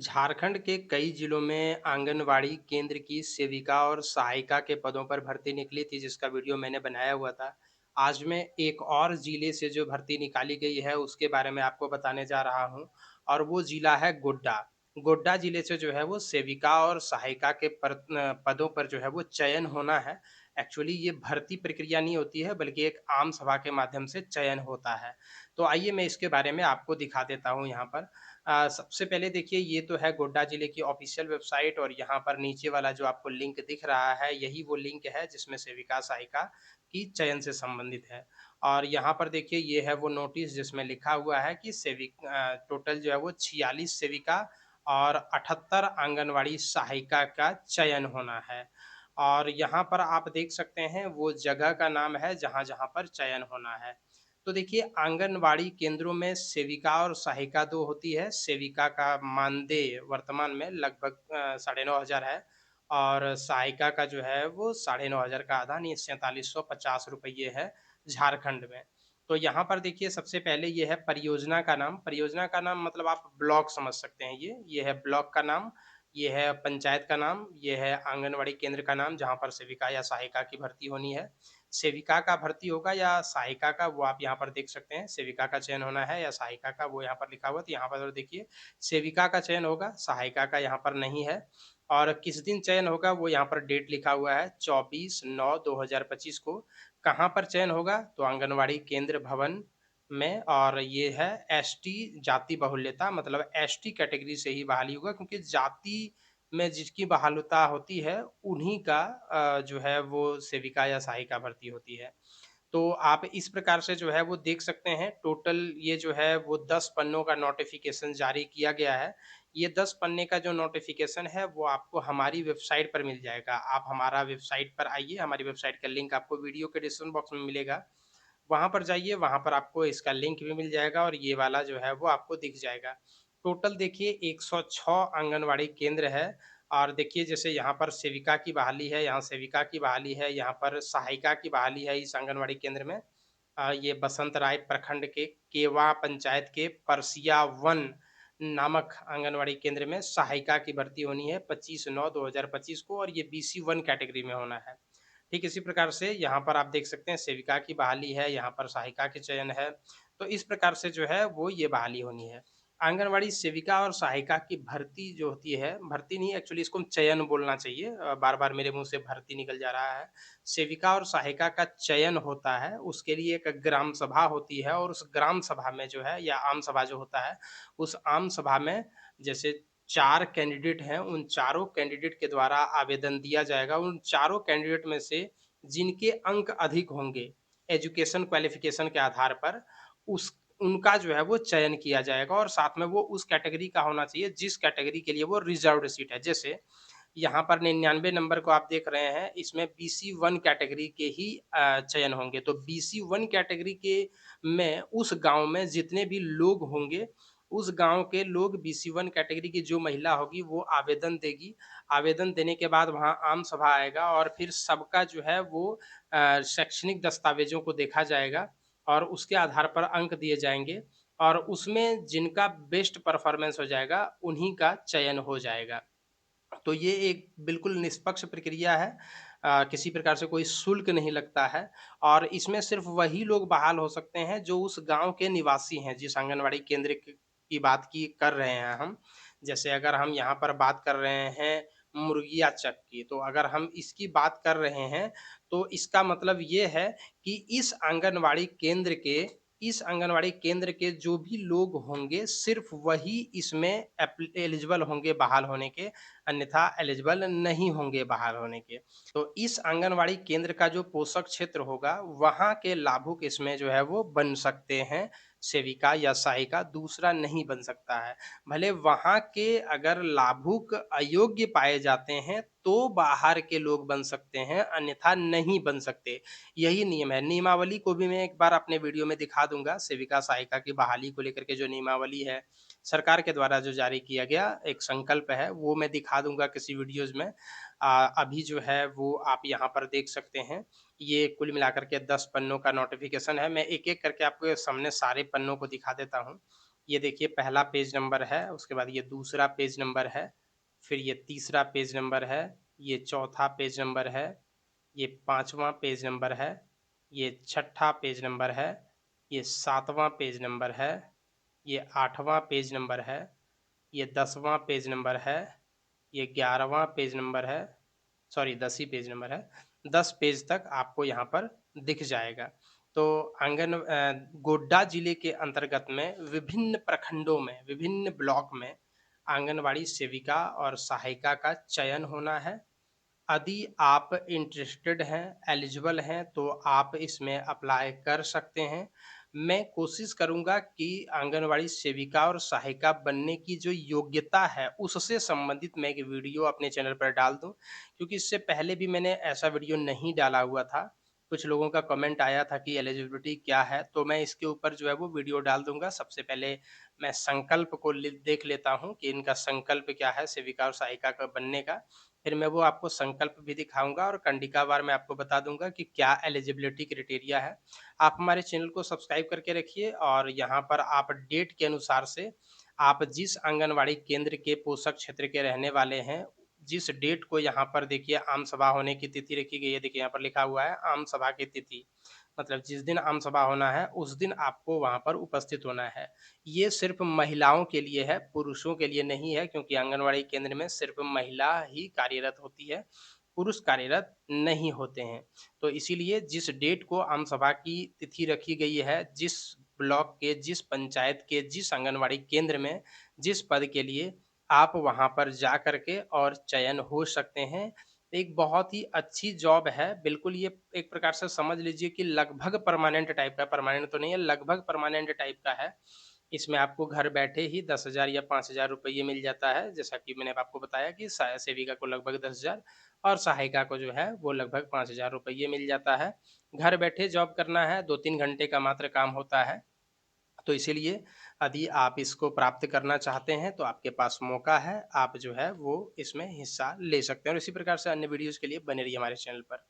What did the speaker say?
झारखंड के कई जिलों में आंगनवाड़ी केंद्र की सेविका और सहायिका के पदों पर भर्ती निकली थी, जिसका वीडियो मैंने बनाया हुआ था। आज मैं एक और जिले से जो भर्ती निकाली गई है, उसके बारे में आपको बताने जा रहा हूँ और वो जिला है गोड्डा। गोड्डा जिले से जो है वो सेविका और सहायिका के पदों पर जो है वो चयन होना है। एक्चुअली ये भर्ती प्रक्रिया नहीं होती है, बल्कि एक आम सभा के माध्यम से चयन होता है। तो आइए मैं इसके बारे में आपको दिखा देता हूँ यहाँ पर। सबसे पहले देखिए, ये तो है गोड्डा जिले की ऑफ़िशियल वेबसाइट और यहाँ पर नीचे वाला जो आपको लिंक दिख रहा है, यही वो लिंक है जिसमें सेविका सहायिका की चयन से संबंधित है। और यहाँ पर देखिए, ये है वो नोटिस जिसमें लिखा हुआ है कि टोटल जो है वो 46 सेविका और 78 आंगनवाड़ी सहायिका का चयन होना है। और यहाँ पर आप देख सकते हैं वो जगह का नाम है जहाँ-जहाँ पर चयन होना है। तो देखिए, आंगनवाड़ी केंद्रों में सेविका और सहायिका 2 होती है। सेविका का मानदेय वर्तमान में लगभग 9,500 है और सहायिका का जो है वो 9,500 का आधा यानी 4750 रुपये है झारखंड में। तो यहाँ पर देखिए, सबसे पहले ये है परियोजना का नाम मतलब आप ब्लॉक समझ सकते हैं ये है ब्लॉक का नाम, ये है पंचायत का नाम, ये है आंगनवाड़ी केंद्र का नाम जहाँ पर सेविका या सहायिका की भर्ती होनी है। सेविका का भर्ती होगा या सहायिका का, वो आप यहाँ पर देख सकते हैं। सेविका का चयन होना है या सहायिका का, वो यहाँ पर लिखा हुआ है। तो यहाँ पर देखिए, सेविका का चयन होगा, सहायिका का यहाँ पर नहीं है। और किस दिन चयन होगा वो यहाँ पर डेट लिखा हुआ है 24/9/2025 को। कहाँ पर चयन होगा? तो आंगनवाड़ी केंद्र भवन में। और ये है एसटी जाति बाहुल्यता, मतलब एसटी कैटेगरी से ही बहाली होगा, क्योंकि जाति में जिसकी बहालता होती है उन्हीं का जो है वो सेविका या सहायिका भर्ती होती है। तो आप इस प्रकार से जो है वो देख सकते हैं, टोटल ये जो है वो 10 पन्नों का नोटिफ़िकेशन जारी किया गया है। ये 10 पन्ने का जो नोटिफ़िकेशन है वो आपको हमारी वेबसाइट पर मिल जाएगा। आप हमारा वेबसाइट पर आइए, हमारी वेबसाइट का लिंक आपको वीडियो के डिस्क्रिप्शन बॉक्स में मिलेगा। वहाँ पर जाइए, वहाँ पर आपको इसका लिंक भी मिल जाएगा और ये वाला जो है वो आपको दिख जाएगा। टोटल देखिए 106 आंगनवाड़ी केंद्र है और देखिए, जैसे यहाँ पर सेविका की बहाली है, यहाँ सेविका की बहाली है, यहाँ पर सहायिका की बहाली है इस आंगनवाड़ी केंद्र में। ये बसंत राय प्रखंड के केवा पंचायत के परसिया 1 नामक आंगनवाड़ी केंद्र में सहायिका की भर्ती होनी है 25/9/2025 को और ये बीसी 1 कैटेगरी में होना है। ठीक इसी प्रकार से यहाँ पर आप देख सकते हैं सेविका की बहाली है, यहाँ पर सहायिका के चयन है। तो इस प्रकार से जो है वो ये बहाली होनी है। आंगनवाड़ी सेविका और सहायिका की भर्ती जो होती है, भर्ती नहीं एक्चुअली इसको चयन बोलना चाहिए, बार-बार मेरे मुँह से भर्ती निकल जा रहा है। सेविका और सहायिका का चयन होता है, उसके लिए एक ग्राम सभा होती है और उस ग्राम सभा में जो है या आम सभा जो होता है, उस आम सभा में जैसे 4 कैंडिडेट हैं, उन चारों कैंडिडेट के द्वारा आवेदन दिया जाएगा। उन चारों कैंडिडेट में से जिनके अंक अधिक होंगे, एजुकेशन क्वालिफ़िकेशन के आधार पर, उस उनका जो है वो चयन किया जाएगा और साथ में वो उस कैटेगरी का होना चाहिए जिस कैटेगरी के लिए वो रिज़र्व्ड सीट है। जैसे यहाँ पर 99 नंबर को आप देख रहे हैं, इसमें बीसी 1 कैटेगरी के ही चयन होंगे। तो बीसी 1 कैटेगरी के में उस गाँव में जितने भी लोग होंगे, उस गाँव के लोग बीसी 1 कैटेगरी की जो महिला होगी वो आवेदन देगी। आवेदन देने के बाद वहाँ आम सभा आएगा और फिर सबका जो है वो शैक्षणिक दस्तावेज़ों को देखा जाएगा और उसके आधार पर अंक दिए जाएँगे और उसमें जिनका बेस्ट परफ़ॉर्मेंस हो जाएगा, उन्हीं का चयन हो जाएगा। तो ये एक बिल्कुल निष्पक्ष प्रक्रिया है। किसी प्रकार से कोई शुल्क नहीं लगता है और इसमें सिर्फ़ वही लोग बहाल हो सकते हैं जो उस गाँव के निवासी हैं, जिस आंगनवाड़ी केंद्र की बात की कर रहे हैं हम। जैसे अगर हम यहाँ पर बात कर रहे हैं मुर्गिया चक की, तो अगर हम इसकी बात कर रहे हैं, तो इसका मतलब ये है कि इस आंगनवाड़ी केंद्र के जो भी लोग होंगे, सिर्फ़ वही इसमें एलिजिबल होंगे बहाल होने के, अन्यथा एलिजिबल नहीं होंगे बहाल होने के। तो इस आंगनवाड़ी केंद्र का जो पोषक क्षेत्र होगा, वहाँ के लाभुक इसमें जो है वो बन सकते हैं, सेविका या सहायिका, दूसरा नहीं बन सकता है। भले वहाँ के अगर लाभुक अयोग्य पाए जाते हैं, तो बाहर के लोग बन सकते हैं, अन्यथा नहीं बन सकते। यही नियम है। नियमावली को भी मैं एक बार अपने वीडियो में दिखा दूँगा, सेविका सहायिका की बहाली को लेकर के जो नियमावली है, सरकार के द्वारा जो जारी किया गया एक संकल्प है, वो मैं दिखा दूँगा किसी वीडियोज़ में। अभी जो है वो आप यहाँ पर देख सकते हैं, ये कुल मिलाकर के 10 पन्नों का नोटिफ़िकेशन है। मैं एक-एक करके आपके सामने सारे पन्नों को दिखा देता हूँ। ये देखिए पहला पेज नंबर है, उसके बाद ये दूसरा पेज नंबर है, फिर ये तीसरा पेज नंबर है, ये चौथा पेज नंबर है, ये 5वाँ पेज नंबर है, ये छठा पेज नंबर है, ये 7वाँ पेज नंबर है, ये 8वाँ पेज नंबर है, ये 10वाँ पेज नंबर है, ये 11वाँ पेज नंबर है, सॉरी 10 ही पेज नंबर है। 10 पेज तक आपको यहाँ पर दिख जाएगा। तो गोड्डा जिले के अंतर्गत में विभिन्न प्रखंडों में, विभिन्न ब्लॉक में आंगनवाड़ी सेविका और सहायिका का चयन होना है। यदि आप इंटरेस्टेड हैं, एलिजिबल हैं, तो आप इसमें अप्लाई कर सकते हैं। मैं कोशिश करूँगा कि आंगनवाड़ी सेविका और सहायिका बनने की जो योग्यता है, उससे संबंधित मैं एक वीडियो अपने चैनल पर डाल दूँ, क्योंकि इससे पहले भी मैंने ऐसा वीडियो नहीं डाला हुआ था। कुछ लोगों का कमेंट आया था कि एलिजिबिलिटी क्या है, तो मैं इसके ऊपर जो है वो वीडियो डाल दूँगा। सबसे पहले मैं संकल्प को देख लेता हूँ कि इनका संकल्प क्या है सेविका और सहायिका का बनने का। फिर मैं वो आपको संकल्प भी दिखाऊँगा और कंडिकावार मैं आपको बता दूँगा कि क्या एलिजिबिलिटी क्राइटेरिया है। आप हमारे चैनल को सब्सक्राइब करके रखिए और यहाँ पर आप डेट के अनुसार से आप जिस आंगनवाड़ी केंद्र के पोषक क्षेत्र के रहने वाले हैं, जिस डेट को यहाँ पर देखिए आम सभा होने की तिथि रखी गई है, देखिए यहाँ पर लिखा हुआ है आम सभा की तिथि। मतलब जिस दिन आम सभा होना है, उस दिन आपको वहाँ पर उपस्थित होना है। ये सिर्फ़ महिलाओं के लिए है, पुरुषों के लिए नहीं है, क्योंकि आंगनवाड़ी केंद्र में सिर्फ़ महिला ही कार्यरत होती है, पुरुष कार्यरत नहीं होते हैं। तो इसीलिए जिस डेट को आम सभा की तिथि रखी गई है, जिस ब्लॉक के, जिस पंचायत के, जिस आंगनवाड़ी केंद्र में, जिस पद के लिए आप वहाँ पर जा कर के और चयन हो सकते हैं। एक बहुत ही अच्छी जॉब है, बिल्कुल ये एक प्रकार से समझ लीजिए कि लगभग परमानेंट टाइप का, परमानेंट तो नहीं है, लगभग परमानेंट टाइप का है। इसमें आपको घर बैठे ही 10,000 या 5,000 रुपये मिल जाता है, जैसा कि मैंने आपको बताया कि सेविका को लगभग 10,000 और सहायिका को जो है वो लगभग 5,000 रुपये मिल जाता है। घर बैठे जॉब करना है, 2-3 घंटे का मात्र काम होता है। तो इसीलिए यदि आप इसको प्राप्त करना चाहते हैं, तो आपके पास मौका है, आप जो है वो इसमें हिस्सा ले सकते हैं और इसी प्रकार से अन्य वीडियोज़ के लिए बने रहिए हमारे चैनल पर।